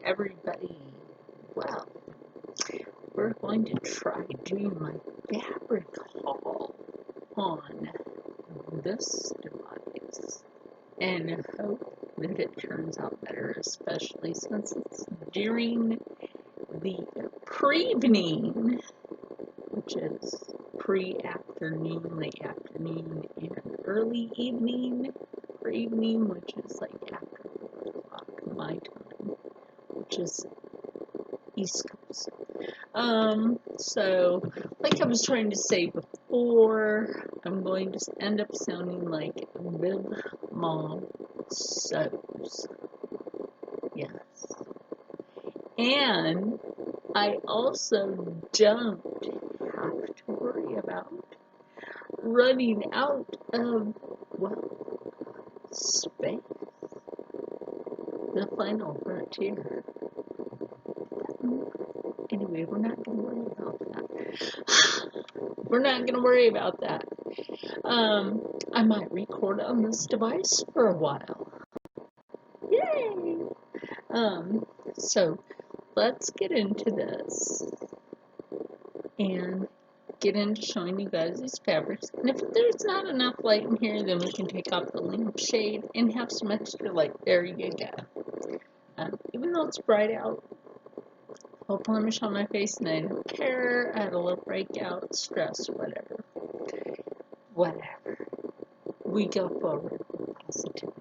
everybody. Well, we're going to try doing my fabric haul on this device and hope that it turns out better, especially since it's during the pre-evening, which is pre-afternoon, late afternoon, and early evening, pre-evening, which is like after 4 o'clock my time, which is East Coast. So, like I was trying to say before, I'm going to end up sounding like Vivmom sews. Yes. And I also don't have to worry about running out of, well, space. The final frontier. Anyway, we're not going to worry about that. We're not going to worry about that. I might record on this device for a while. Yay! So let's get into this and get into showing you guys these fabrics. And if there's not enough light in here, then we can take off the lampshade and have some extra light. There you go. Even though it's bright out, I'll blemish on my face and I don't care. I had a little breakout, stress, whatever. Whatever. We go forward with positivity.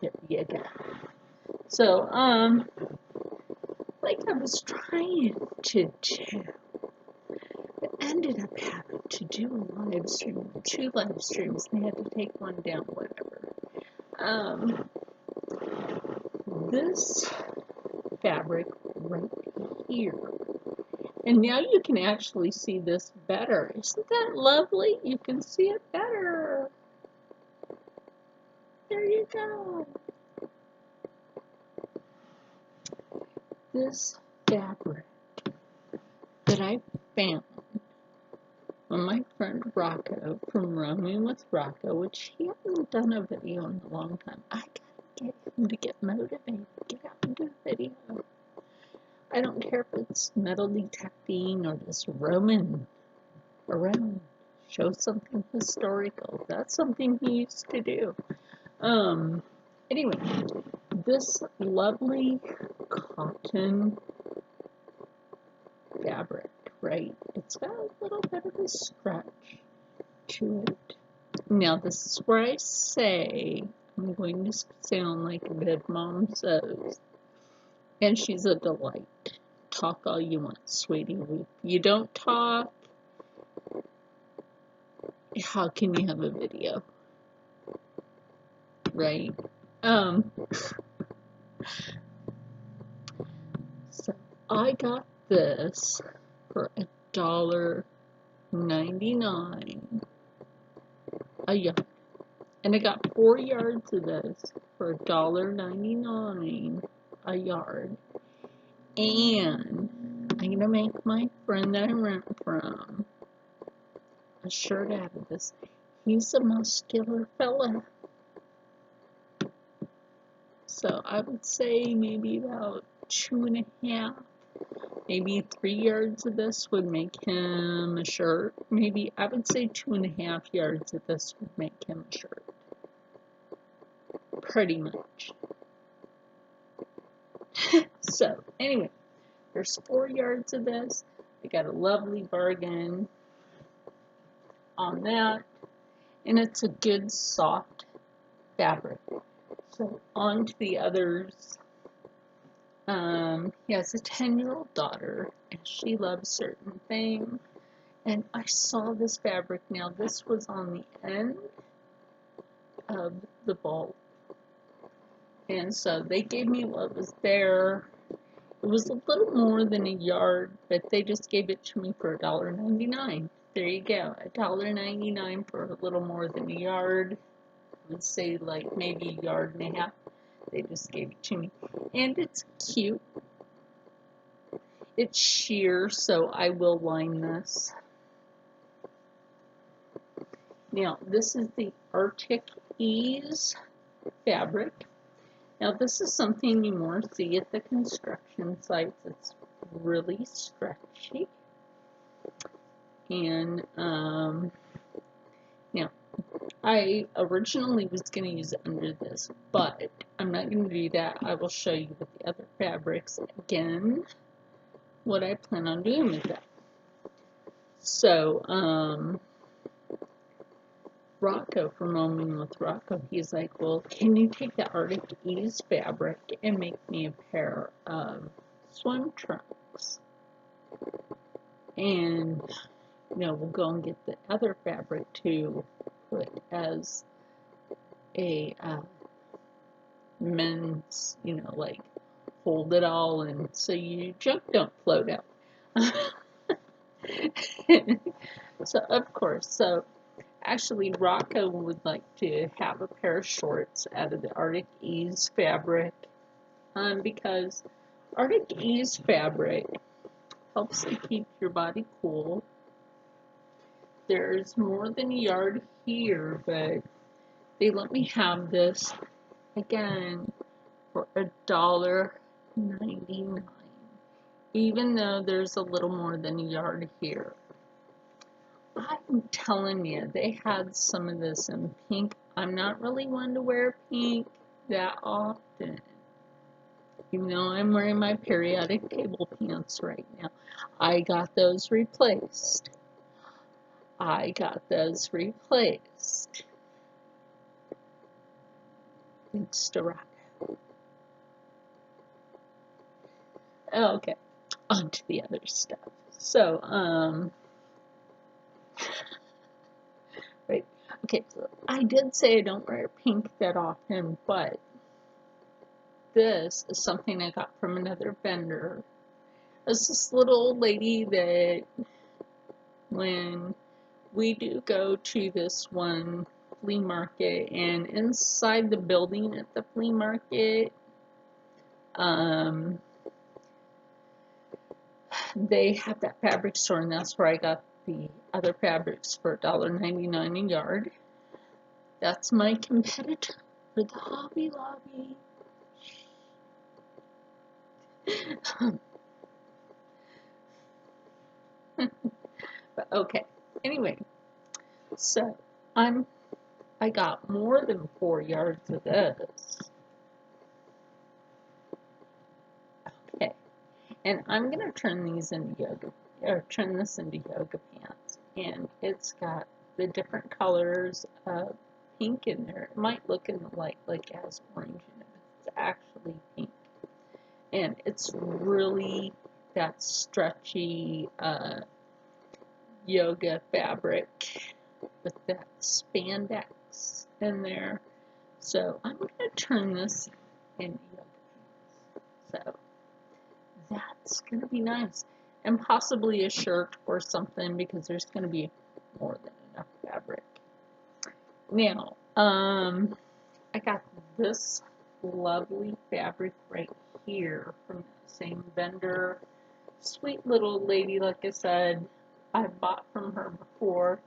There you go. So, like I was trying to do, but ended up having to do a live stream, 2 live streams, and I had to take one down, whatever. This fabric right here. And now you can actually see this better. Isn't that lovely? You can see it better. There you go. This fabric that I found on my friend Rocco from Roaming with Rocco, which he hasn't done a video in a long time. I gotta get him to get motivated, get out and do a video. I don't care if it's metal detecting or just roaming around, show something historical. That's something he used to do. Anyway, this lovely cotton fabric, right? It's got a little bit of a stretch to it. Now, this is where I say I'm going to sound like Vivmom sews, and she's a delight. Talk all you want, sweetie. If you don't talk, how can you have a video? Right? So I got this for $1.99 a yard. And I got 4 yards of this for $1.99 a yard. And I'm gonna make my friend that I rent from a shirt out of this. He's a muscular fella. So I would say maybe about 2.5, maybe 3 yards of this would make him a shirt. Maybe I would say 2.5 yards of this would make him a shirt. Pretty much. So anyway, there's 4 yards of this. I got a lovely bargain on that, and it's a good soft fabric. So on to the others. He has a 10-year-old daughter, and she loves certain things. And I saw this fabric. Now, this was on the end of the bulb. And so they gave me what was there. It was a little more than a yard, but they just gave it to me for $1.99. There you go, $1.99 for a little more than a yard. I would say like maybe a yard and a half. They just gave it to me. And it's cute. It's sheer, so I will line this. Now, this is the Arctic Ease fabric. Now this is something you more see at the construction sites. It's really stretchy. And now I originally was going to use it under this, but I'm not going to do that. I will show you with the other fabrics again what I plan on doing with that. So, Rocco from Roaming with Rocco, he's like, well, can you take the Arctic Ease fabric and make me a pair of swim trunks? And, we'll go and get the other fabric to put as a men's, like hold it all and so your junk don't float out. So, of course, actually, Rocco would like to have a pair of shorts out of the Arctic Ease fabric because Arctic Ease fabric helps to keep your body cool. There's more than a yard here, but they let me have this again for $1.99, even though there's a little more than a yard here. I'm telling you, they had some of this in pink. I'm not really one to wear pink that often, even though I'm wearing my periodic table pants right now. I got those replaced. Thanks to Rock. Okay, on to the other stuff. So, right. Okay, so I did say I don't wear pink that often, but this is something I got from another vendor. It's this little old lady that when we do go to this one flea market, and inside the building at the flea market, they have that fabric store, and that's where I got the other fabrics for $1.99 a yard. That's my competitor for the Hobby Lobby. But okay, anyway, so I got more than 4 yards of this. Okay, and I'm gonna turn these into turn this into yoga pants, and it's got the different colors of pink in there. It might look in the light like it has orange in it, but it's actually pink, and it's really that stretchy yoga fabric with that spandex in there. So I'm going to turn this into yoga pants. So that's going to be nice. And possibly a shirt or something because there's going to be more than enough fabric. Now, I got this lovely fabric right here from the same vendor. Sweet little lady, like I said, I bought from her before.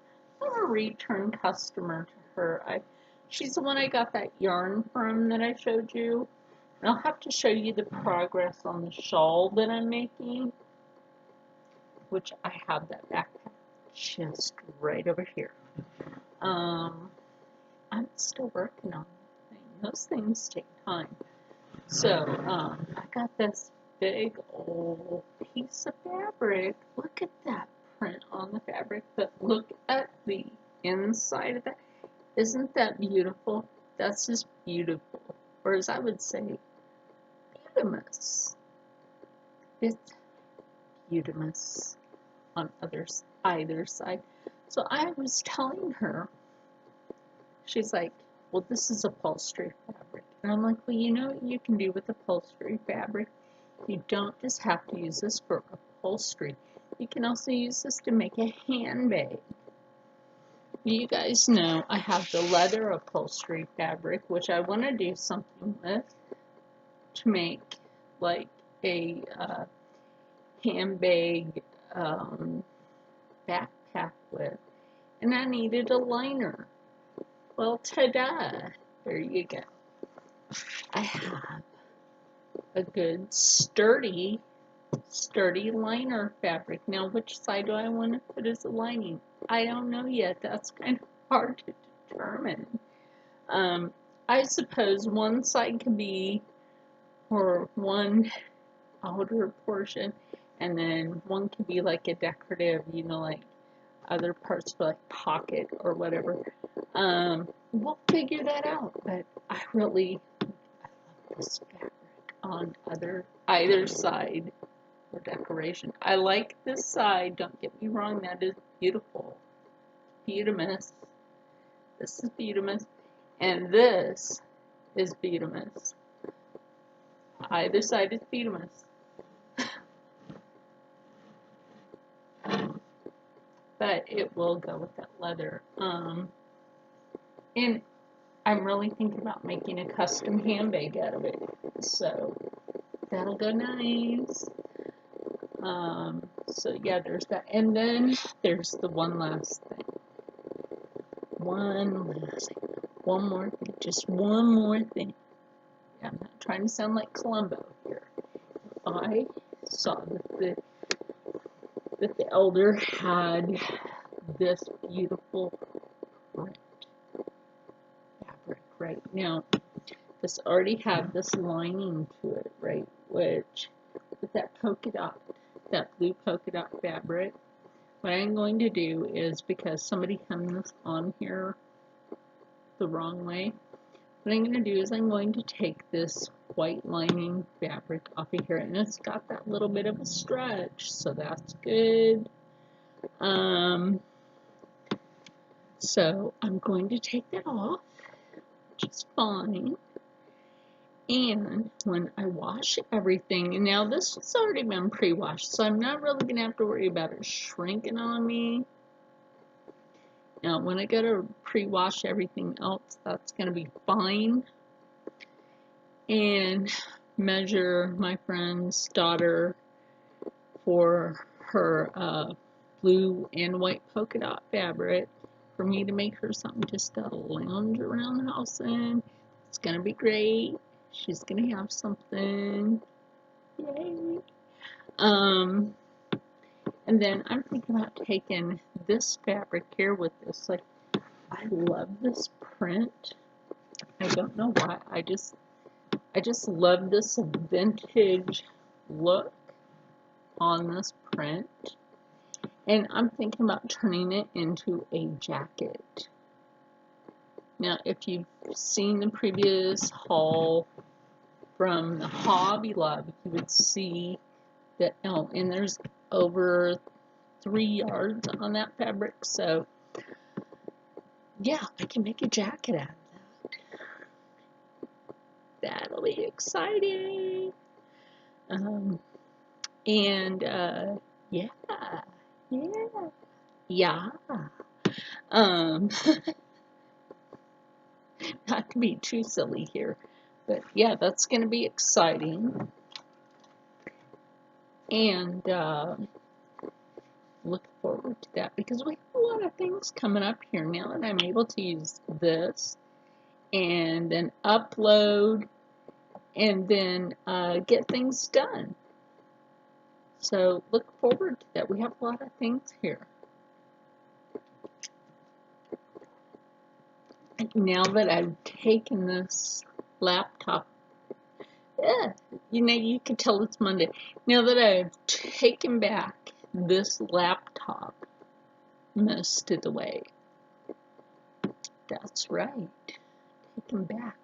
I'm a return customer to her. She's the one I got that yarn from that I showed you. And I'll have to show you the progress on the shawl that I'm making, which I have that backpack just right over here. I'm still working on that thing. Those things take time. So, I got this big old piece of fabric. Look at that print on the fabric, but look at the inside of that. Isn't that beautiful? That's just beautiful. Or as I would say, beautimous. It's beautimous on either side. So I was telling her, she's like, well, this is upholstery fabric. And I'm like, well, you know what you can do with upholstery fabric? You don't just have to use this for upholstery. You can also use this to make a handbag. You guys know I have the leather upholstery fabric, which I want to do something with to make like a handbag backpack with. And I needed a liner. Well, ta-da! There you go. I have a good sturdy liner fabric. Now, which side do I want to put as a lining? I don't know yet. That's kind of hard to determine. I suppose one side could be for one outer portion, and then one could be like a decorative, like other parts for like pocket or whatever. We'll figure that out, but I love this fabric on either side for decoration. I like this side, don't get me wrong, that is beautiful. Beautimous. This is beautimous, and this is beautimous. Either side is beautimous. But it will go with that leather. And I'm really thinking about making a custom handbag out of it. So that'll go nice. So yeah, there's that. And then there's the one last thing. One more thing. Just one more thing. Yeah, I'm not trying to sound like Columbo here. I saw that the elder had this beautiful print fabric right now. This already had this lining to it, right? Which with that blue polka dot fabric, what I'm going to do is, because somebody hemmed on here the wrong way, what I'm going to do is I'm going to take this white lining fabric off of here, and it's got that little bit of a stretch, so that's good. So I'm going to take that off, which is fine. And when I wash everything, and now this has already been pre-washed, so I'm not really going to have to worry about it shrinking on me. Now, when I go to pre-wash everything else, that's going to be fine. And measure my friend's daughter for her blue and white polka dot fabric for me to make her something just to lounge around the house in. It's going to be great. She's going to have something. Yay. And then I'm thinking about taking this fabric here with this. Like, I love this print. I don't know why. I just love this vintage look on this print. And I'm thinking about turning it into a jacket. Now, if you've seen the previous haul from the Hobby Lobby, you would see that, and there's over 3 yards on that fabric, so yeah, I can make a jacket out of that. That'll be exciting. Yeah. Not to be too silly here, but yeah, that's going to be exciting. And look forward to that, because we have a lot of things coming up here now that I'm able to use this and then upload and then get things done. So look forward to that. We have a lot of things here. And now that I've taken this laptop, you can tell it's Monday. Now that I've taken back this laptop most of the way, that's right, taken back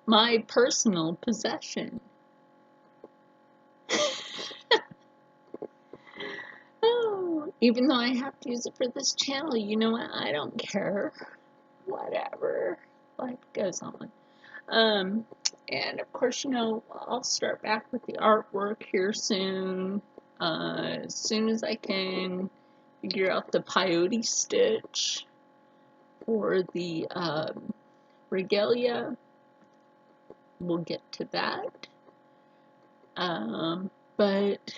my personal possession. Oh, even though I have to use it for this channel, you know what? I don't care. Whatever. Life goes on. And of course, I'll start back with the artwork here soon. As soon as I can figure out the peyote stitch for the regalia, we'll get to that. But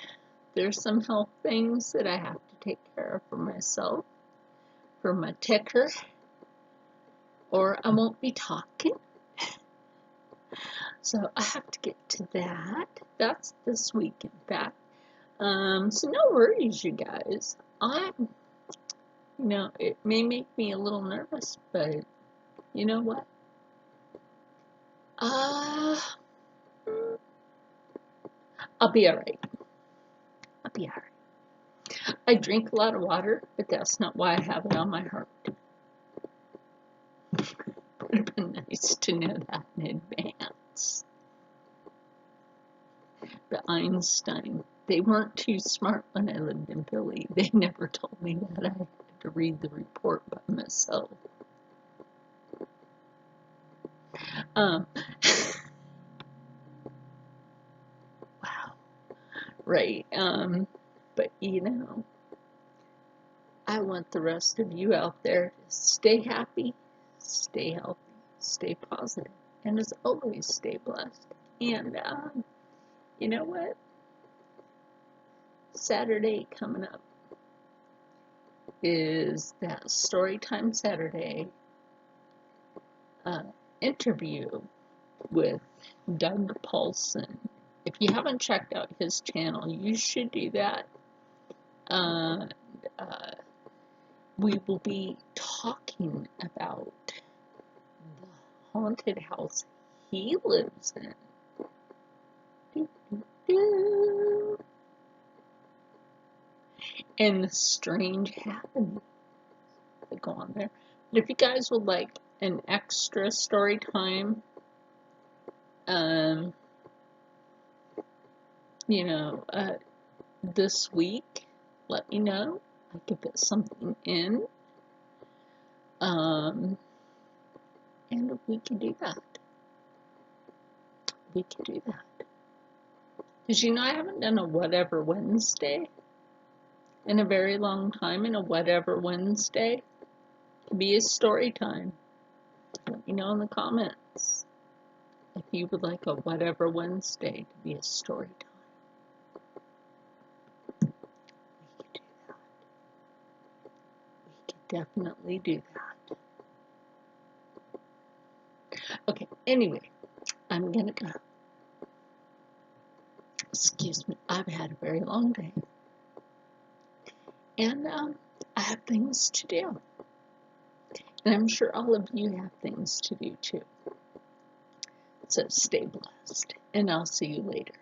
there's some health things that I have to take care of for myself, for my ticker, or I won't be talking. So I have to get to that. That's this week, in fact. So no worries, you guys. It may make me a little nervous, but you know what? Uh, I'll be all right. I'll be all right. I drink a lot of water, but that's not why I have it on my heart. It would have been nice to know that in advance. But Einstein, they weren't too smart when I lived in Philly. They never told me that. I had to read the report by myself. Um, wow, right. But I want the rest of you out there to stay happy, stay healthy, stay positive, and as always, stay blessed. And you know what? Saturday coming up is that Storytime Saturday interview with Doug Paulson. If you haven't checked out his channel, you should do that. Uh, we will be talking about the haunted house he lives in. And the strange happenings that go on there. But if you guys would like an extra story time, this week, let me know. I could put something in. And we can do that. We can do that. Because I haven't done a Whatever Wednesday in a very long time. And a Whatever Wednesday can be a story time. Let me know in the comments if you would like a Whatever Wednesday to be a story time. We could do that. We could definitely do that. Okay, anyway, I'm gonna go. Excuse me, I've had a very long day. And I have things to do. And I'm sure all of you have things to do too. So stay blessed, and I'll see you later.